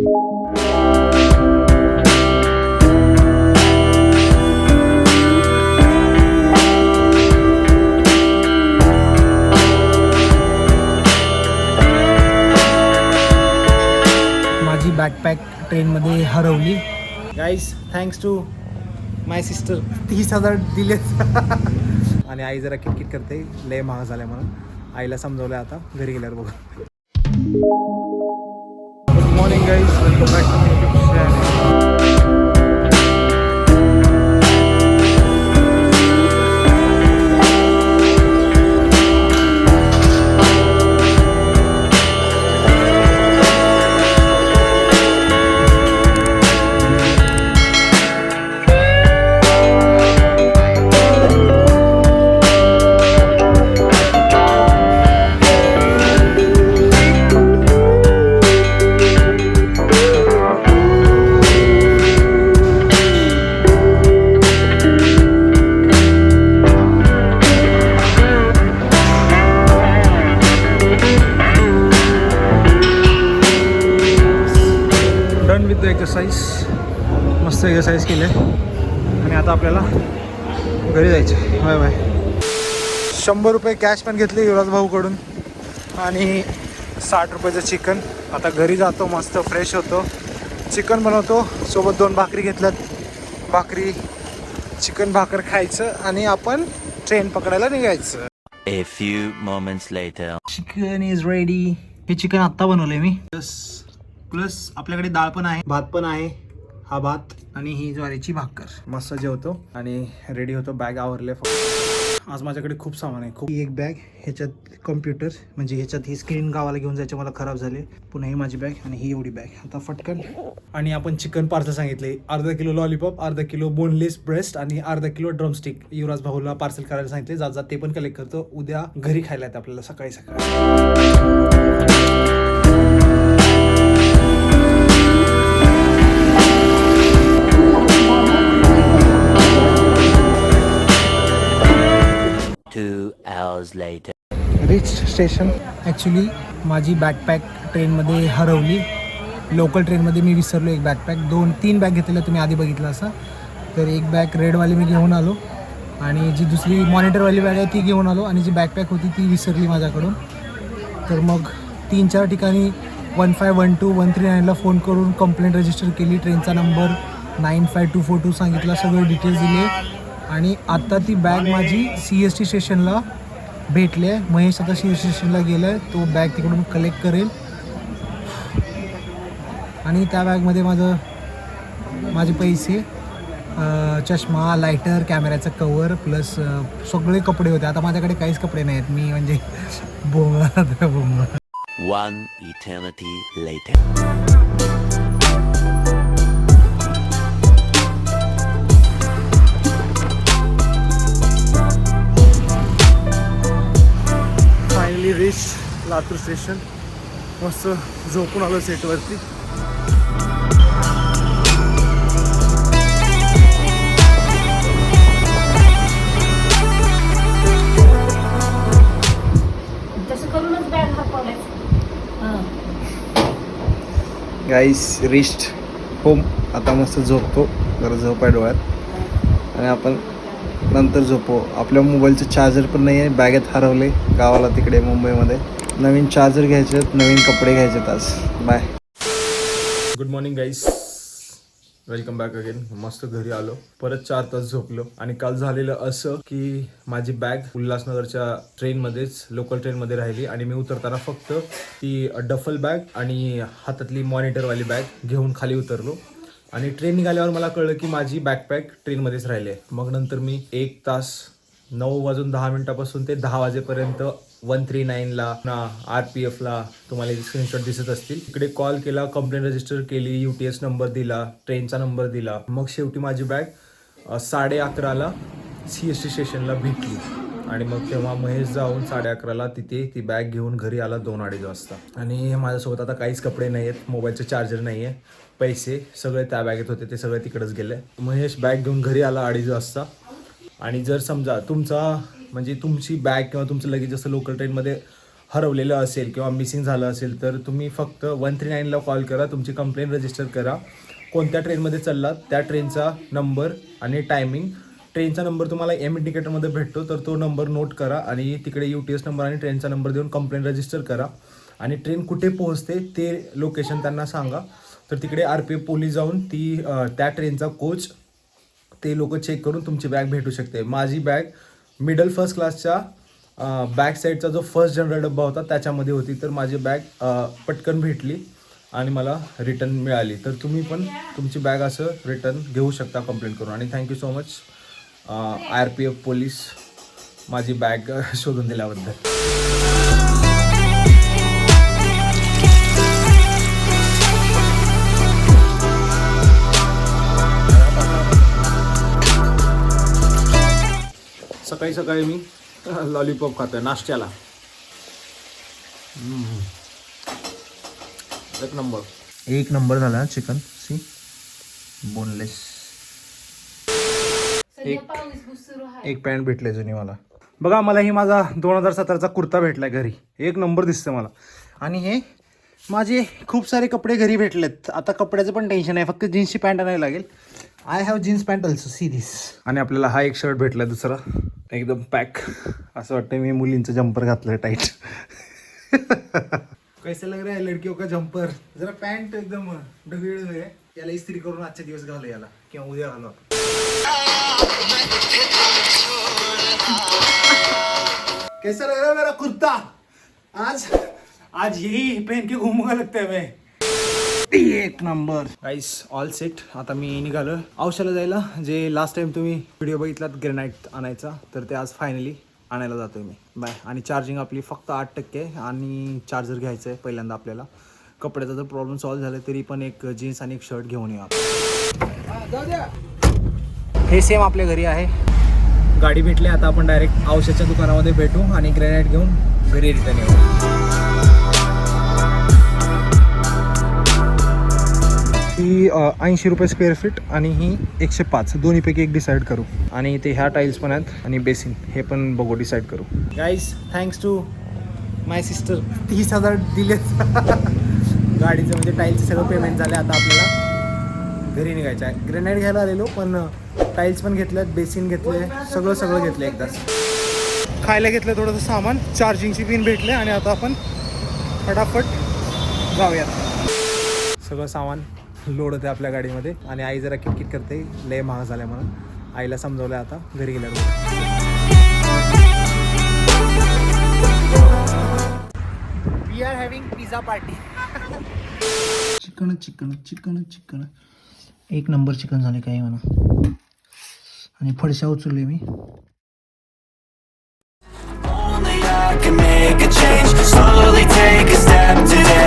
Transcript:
माझी बॅकपॅक ट्रेनमध्ये हरवली. Guys thanks to my sister 30,000 दिलेत. आणि आई जरा किटकिट करते, लय महाग झालाय म्हणून. आईला समजवलं आता, घरी गेल्यावर बघू. Good morning guys, welcome back to YouTube channel. Exercise मस्त एक्सरसाइज केले आणि आता आपल्याला घरी जायचे. Bye bye. 100 रुपये कॅश पण घेतले युवराज भाऊकडून आणि 60 रुपयाचं चिकन. आता घरी जातो, मस्त फ्रेश होतो, चिकन बनवतो, सोबत 2 भाकरी घेतल्यात. भाकरी चिकन भाकर खायचं आणि आपण ट्रेन पकडायला निघायचं. A few moments later. Chicken is ready. हे चिकन आत्ता बनवलंय मी. प्लस आपल्याकडे डाळ पण आहे, भात पण आहे. हा भात आणि ही ज्वारीची भाकर. मस्त जेवतो आणि रेडी होतो. बॅग आवरले. आज माझ्याकडे खूप सामान आहे, खूप. एक बॅग, ह्याच्यात कम्प्युटर, म्हणजे ह्याच्यात ही स्क्रीन गावाला घेऊन जायचे, मला खराब झाले. पुन्हा ही माझी बॅग आणि ही एवढी बॅग. आता फटकन. आणि आपण चिकन पार्सल सांगितले, अर्धा किलो लॉलीपॉप, अर्धा किलो बोनलेस ब्रेस्ट आणि अर्धा किलो ड्रमस्टिक. युवराज भाऊला पार्सल करायला सांगितले. जात ते पण कलेक्ट करतो. उद्या घरी खायला येतं आपल्याला सकाळी सकाळी. Rich station. ॲक्च्युली माझी बॅकपॅक ट्रेनमध्ये हरवली. लोकल ट्रेनमध्ये मी विसरलो एक बॅकपॅक. 2-3 बॅग घेतलेल्या तुम्ही आधी बघितलं असं. तर एक बॅग रेडवाली मी घेऊन आलो आणि जी दुसरी मॉनिटरवाली बॅग आहे ती घेऊन आलो आणि जी बॅकपॅक होती ती विसरली माझ्याकडून. तर मग 3-4 ठिकाणी 1512 139ला फोन करून कंप्लेंट रजिस्टर केली. ट्रेनचा नंबर 95242 सांगितला, सगळे डिटेल्स दिले आणि आता ती बॅग माझी CST स्टेशनला भेटली आहे. महेश आता CST स्टेशनला गेला आहे, तो बॅग तिकडून कलेक्ट करेल. आणि त्या बॅगमध्ये माझे पैसे, चष्मा, लायटर, कॅमेऱ्याचं कवर प्लस सगळे कपडे होते. आता माझ्याकडे काहीच कपडे नाही आहेत. मी म्हणजे बोंगा. One eternity later. Finally rich Latur station. मस्त झोपून आलो सेटवरती. गाईस रिस्ट होम. आता मस्त झोपतो, जरा झोप आहे डोळ्यात आणि आपण नंतर झोपू. आपल्या मोबाईलचं चार्जर पण नाही आहे, बॅगेत हरवले गावाला तिकडे मुंबईमध्ये. नवीन चार्जर घ्यायचे आहेत, नवीन कपडे घ्यायचे आहेत आज. बाय. गुड मॉर्निंग गाईस, वेलकम बॅक अगेन. मस्त घरी आलो, परत 4 तास झोपलो. आणि काल झालेलं असं की माझी बॅग उल्हासनगरच्या ट्रेनमध्येच, लोकल ट्रेनमध्ये राहिली आणि मी उतरताना फक्त ती डफल बॅग आणि हातातली मॉनिटरवाली बॅग घेऊन खाली उतरलो. आणि ट्रेन निघाल्यावर मला कळलं की माझी बॅकपॅक ट्रेनमध्येच राहिली आहे. मग नंतर मी 1 तास 9:10 ते 10 वाजेपर्यंत 139ला ना RPFला तुम्हाला स्क्रीनशॉट दिसत असतील, इकडे कॉल केला, कंप्लेंट रजिस्टर केली, UTS नंबर दिला, ट्रेनचा नंबर दिला. मग शेवटी माझी बॅग 11:30ला CST स्टेशनला भेटली. आणि मग तेव्हा महेश जाऊन 11:30ला तिथे ती बॅग घेऊन घरी आला 2-2:30 वाजता. आणि माझ्यासोबत आता काहीच कपडे नाही आहेत, मोबाईलचं चार्जर नाही आहे, पैसे सगळे त्या बॅगेत होते, ते सगळे तिकडंच गेले. महेश बॅग घेऊन घरी आला 2:30 वाजता. आणि जर समजा तुमची बॅग किंवा तुमचं लगेच जसं लोकल ट्रेनमध्ये हरवलेलं असेल किंवा मिसिंग झालं असेल तर तुम्ही फक्त 139ला कॉल करा, तुमची कंप्लेंट रजिस्टर करा. कोणत्या ट्रेनमध्ये चाललात त्या ट्रेनचा नंबर आणि टायमिंग. ट्रेनचा नंबर तुम्हाला एम इंडिकेटरमध्ये भेटतो, तर तो नंबर नोट करा आणि तिकडे UTS नंबर आणि ट्रेनचा नंबर देऊन कंप्लेंट रजिस्टर करा. आणि ट्रेन कुठे पोहोचते ते लोकेशन त्यांना सांगा. तर तिकडे RPF पोलीस जाऊन त्या ट्रेनचा कोच ते लोक चेक करून तुमची बॅग भेटू शकते. माझी बॅग मिडल फर्स्ट क्लासच्या बॅक साईडचा जो फर्स्ट जनरल डब्बा होता त्याच्यामध्ये होती. तर माझी बॅग पटकन भेटली आणि मला रिटर्न मिळाली. तर तुम्ही पण तुमची बॅग असं रिटर्न घेऊ शकता कंप्लेंट करून. आणि thank you so much RPF police माझी बॅग शोधून दिल्याबद्दल. सकाळी सकाळी मी लॉलीपॉप खातोय नाश्त्याला. एक नंबर झाला चिकन. See boneless. एक पॅन्ट भेटले जुनी मला. बघा मला ही माझा 2017चा कुर्ता भेटलाय घरी. एक नंबर दिसतं मला. आणि हे माझे खूप सारे कपडे घरी भेटलेत. आता कपड्याचं पण टेन्शन आहे, फक्त जीन्सची पॅन्ट आणायला लागेल. I have jeans pant also, see this. आणि आपल्याला हा एक शर्ट भेटला दुसरा एकदम पॅक. असं वाटतं मी मुलींचं जम्पर घातलं टाईट. कैसे लग रहा है लड़कियों का जम्पर. जरा पॅन्ट एकदम ढगीळ आहे. याला इस्त्री करून आजचे दिवस घालू याला किंवा उद्या घालू आपण. कैसा लग रहा है मेरा कुर्ता. आज यही पहन के घूमूंगा लगता है मैं. एक नंबर गाईस, ऑल सेट. आता मी निघालो औषधाला जायला. जे लास्ट टाइम तुम्ही व्हिडिओ बघितलात ग्रेनाइट आणायचा, तर ते आज फायनली आणायला जातोय मी. बाय. आणि चार्जिंग आपली फक्त 8% आणि चार्जर घ्यायचं आहे पहिल्यांदा आपल्याला. कपड्याचा जर प्रॉब्लेम सॉल्व्ह झाला तरी पण एक जीन्स आणि एक शर्ट घेऊन येऊ. हे सेम आपल्या घरी आहे. गाडी भेटली. आता आपण डायरेक्ट औषधाच्या दुकानामध्ये भेटू आणि ग्रेनाइट घेऊन घरी रिटर्न येऊ. ही 80 रुपये स्क्वेअर फीट आणि ही 105. दोन्हीपैकी एक डिसाईड करू. आणि ते ह्या टाईल्स पण आहेत आणि बेसिन हे पण बघू, डिसाईड करू. Guys thanks to my sister 30,000 दिलेत. गाडीचं म्हणजे टाईल्सचं सगळं पेमेंट झालं. आता आपल्याला घरी निघायचं आहे. ग्रेनाइट घ्यायला आलेलो पण टाईल्स पण घेतल्यात, बेसिन घेतले, सगळं घेतलं एकदाच. खायला घेतलं थोडंसं सामान, चार्जिंगची पिन भेटले आणि आता आपण फटाफट जाऊयात. सगळं सामान लोड होते आपल्या गाडीमध्ये आणि आई जरा किटकिट करते लय महाग झाल्या म्हणून. आईला समजवलं आता घरी गेल्यावर. We are having pizza party. Chicken एक नंबर चिकन झाले काही म्हणा. आणि फडशा उचलले मी. Only I can make a change, slowly take a step today.